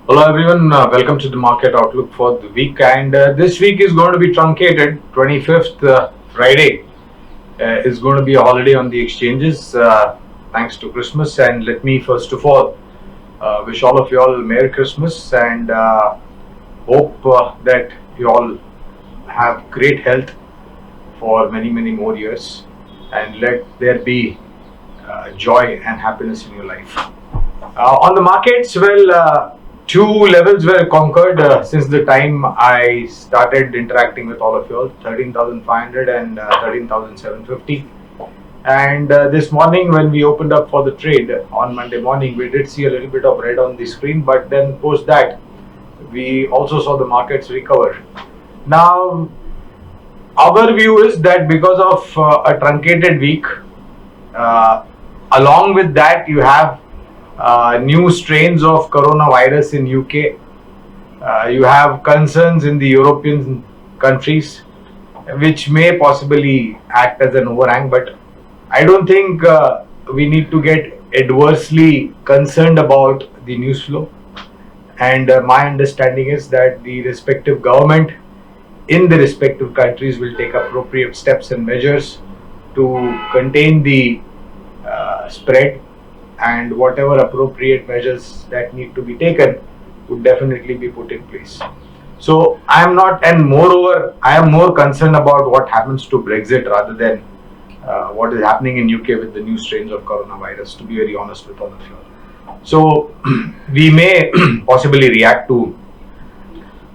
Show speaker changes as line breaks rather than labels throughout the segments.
Hello everyone, welcome to the market outlook for the week, and this week is going to be truncated. 25th Friday is going to be a holiday on the exchanges thanks to Christmas. And let me first of all wish all of you all Merry Christmas, and hope that you all have great health for many more years, and let there be joy and happiness in your life. On the markets, two levels were conquered since the time I started interacting with all of you all: 13,500 and 13,750. And this morning, when we opened up for the trade on Monday morning, we did see a little bit of red on the screen, but then post that, we also saw the markets recover. Now, our view is that because of a truncated week, uh, along with that, you have new strains of coronavirus in UK. You have concerns in the European countries, which may possibly act as an overhang. But I don't think we need to get adversely concerned about the news flow. And my understanding is that the respective government in the respective countries will take appropriate steps and measures to contain the spread, and whatever appropriate measures that need to be taken would definitely be put in place. So I am not, and moreover, I am more concerned about what happens to Brexit rather than what is happening in UK with the new strains of coronavirus, to be very honest with all of you. So we may possibly react to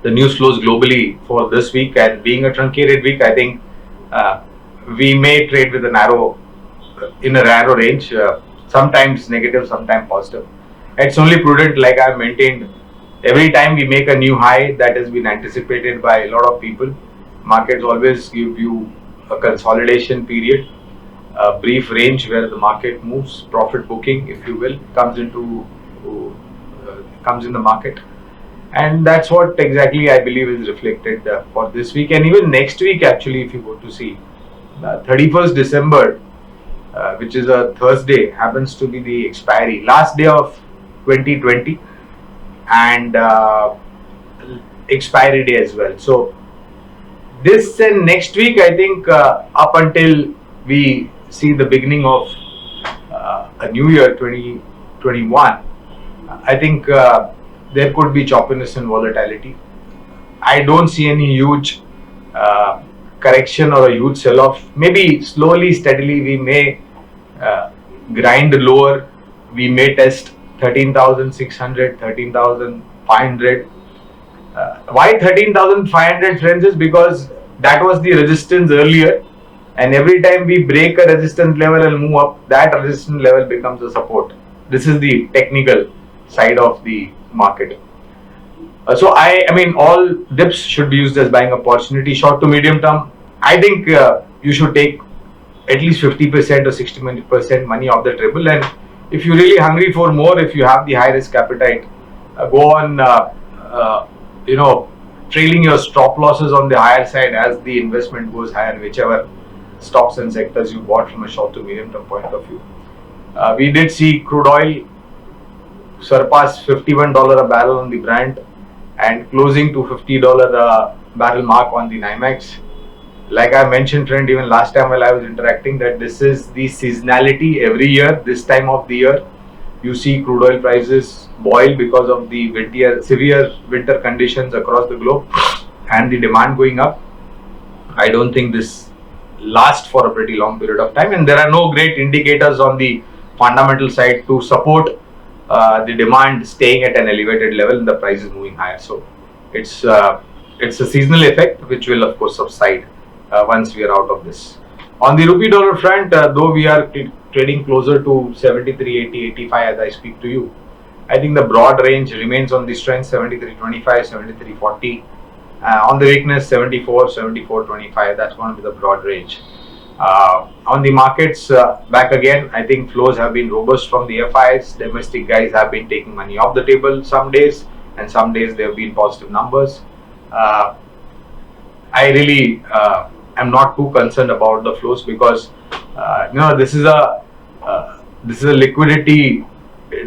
the news flows globally for this week, and being a truncated week, I think uh, we may trade with a narrow range, sometimes negative, sometimes positive. It's only prudent, like I've maintained, every time we make a new high that has been anticipated by a lot of people, markets always give you a consolidation period, a brief range where the market moves, profit booking, if you will, comes in the market. And that's what exactly I believe is reflected for this week, and even next week. Actually, if you go to see 31st December, which is a Thursday, happens to be the expiry last day of 2020, and expiry day as well. So this and next week, I think, up until we see the beginning of a new year 2021, I think there could be choppiness and volatility. I don't see any huge uh, correction or a huge sell off. Maybe slowly, steadily, we may uh, grind lower. We may test 13,600, 13,500. Why 13,500, friends, is because that was the resistance earlier, and every time we break a resistance level and move up, that resistance level becomes a support. This is the technical side of the market. So I mean, all dips should be used as buying opportunity. Short to medium term, I think you should take at least 50% or 60% money off the table. And if you're really hungry for more, if you have the high risk appetite, go on, you know, trailing your stop losses on the higher side as the investment goes higher, whichever stocks and sectors you bought from a short to medium term point of view. We did see crude oil surpass $51 a barrel on the Brent and closing to $50 a barrel mark on the NYMEX. Like I mentioned, friend, even last time while I was interacting, that this is the seasonality every year. This time of the year, you see crude oil prices boil because of the severe winter conditions across the globe, and the demand going up. I don't think this lasts for a pretty long period of time, and there are no great indicators on the fundamental side to support the demand staying at an elevated level and the price is moving higher. So it's uh, it's a seasonal effect which will of course subside once we are out of this. On the rupee dollar front, though we are trading closer to 73.80, 85 as I speak to you, I think the broad range remains on the strength: 73.25, 73.40. On the weakness, 74, 74.25. That's going to be the broad range. On the markets, back again, I think flows have been robust from the FIs. Domestic guys have been taking money off the table some days, and some days there have been positive numbers. Uh, I really am not too concerned about the flows because this is a liquidity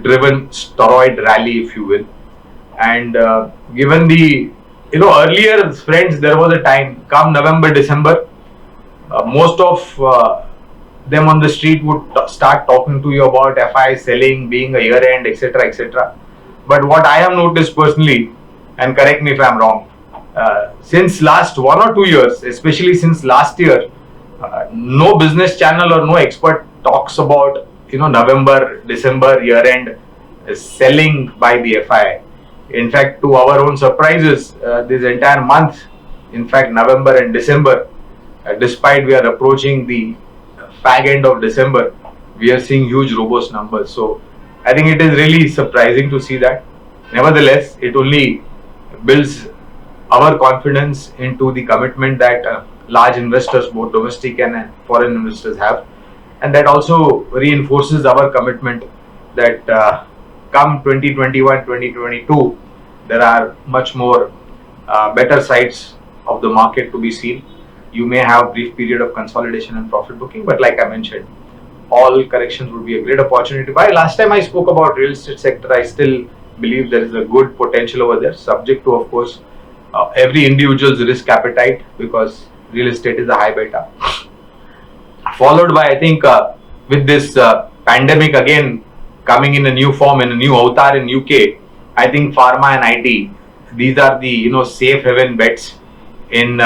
driven steroid rally, if you will, And given the, earlier, friends, there was a time come November, December, most of them on the street would start talking to you about FI selling, being a year end, etc., etc. But what I have noticed personally, and correct me if I'm wrong, since last 1 or 2 years, especially since last year, no business channel or no expert talks about, November, December year end selling by the FI. In fact, to our own surprises, this entire month, in fact, November and December, despite we are approaching the fag end of December, we are seeing huge robust numbers. So I think it is really surprising to see that. Nevertheless, it only builds our confidence into the commitment that large investors, both domestic and foreign investors, have, and that also reinforces our commitment that come 2021, 2022, there are much more better sides of the market to be seen. You may have brief period of consolidation and profit booking, but like I mentioned, all corrections would be a great opportunity to buy. Last time I spoke about real estate sector, I still believe there is a good potential over there, subject to, of course, every individual's risk appetite, because real estate is a high beta. Followed by, I think, with this pandemic again coming in a new form, in a new avatar in UK, I think pharma and IT, these are the safe haven bets in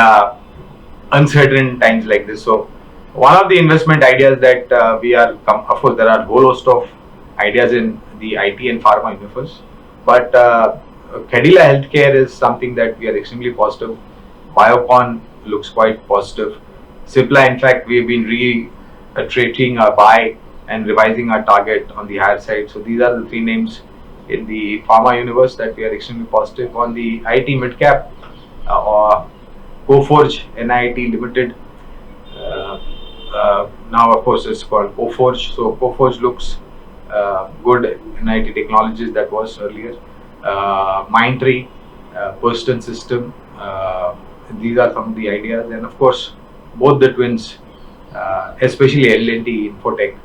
uncertain times like this. So one of the investment ideas that we are, of course, there are a whole host of ideas in the IT and pharma universe, but Cadila Healthcare is something that we are extremely positive. Biocon looks quite positive. Cipla, in fact, we have been reiterating our buy and revising our target on the higher side. So these are the three names in the pharma universe that we are extremely positive. On the IT mid cap, or Coforge NIIT Limited, now of course it's called Coforge. So Coforge looks good. NIIT Technologies, that was earlier. Mindtree, Persistent System. These are some of the ideas, and of course both the twins, especially L&T Infotech,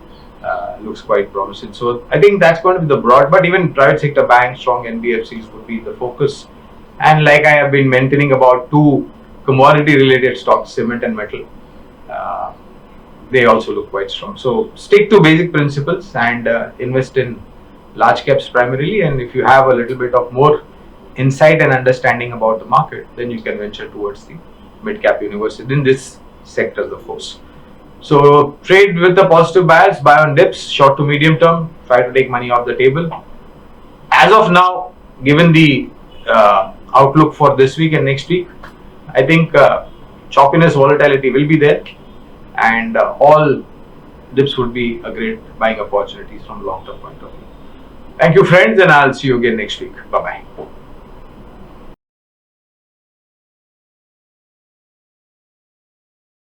looks quite promising. So I think that's going to be the broad, but even private sector banks, strong NBFCs would be the focus. And like I have been mentioning about two commodity related stocks, cement and metal, they also look quite strong. So stick to basic principles and invest in large caps primarily, and if you have a little bit of more insight and understanding about the market, then you can venture towards the mid cap universe in this sector, of course. So trade with the positive bias, buy on dips, short to medium term, try to take money off the table. As of now, given the outlook for this week and next week, I think choppiness, volatility will be there, and all dips would be a great buying opportunities from a long term point of view. Thank you, friends, and I'll see you again next week. Bye bye.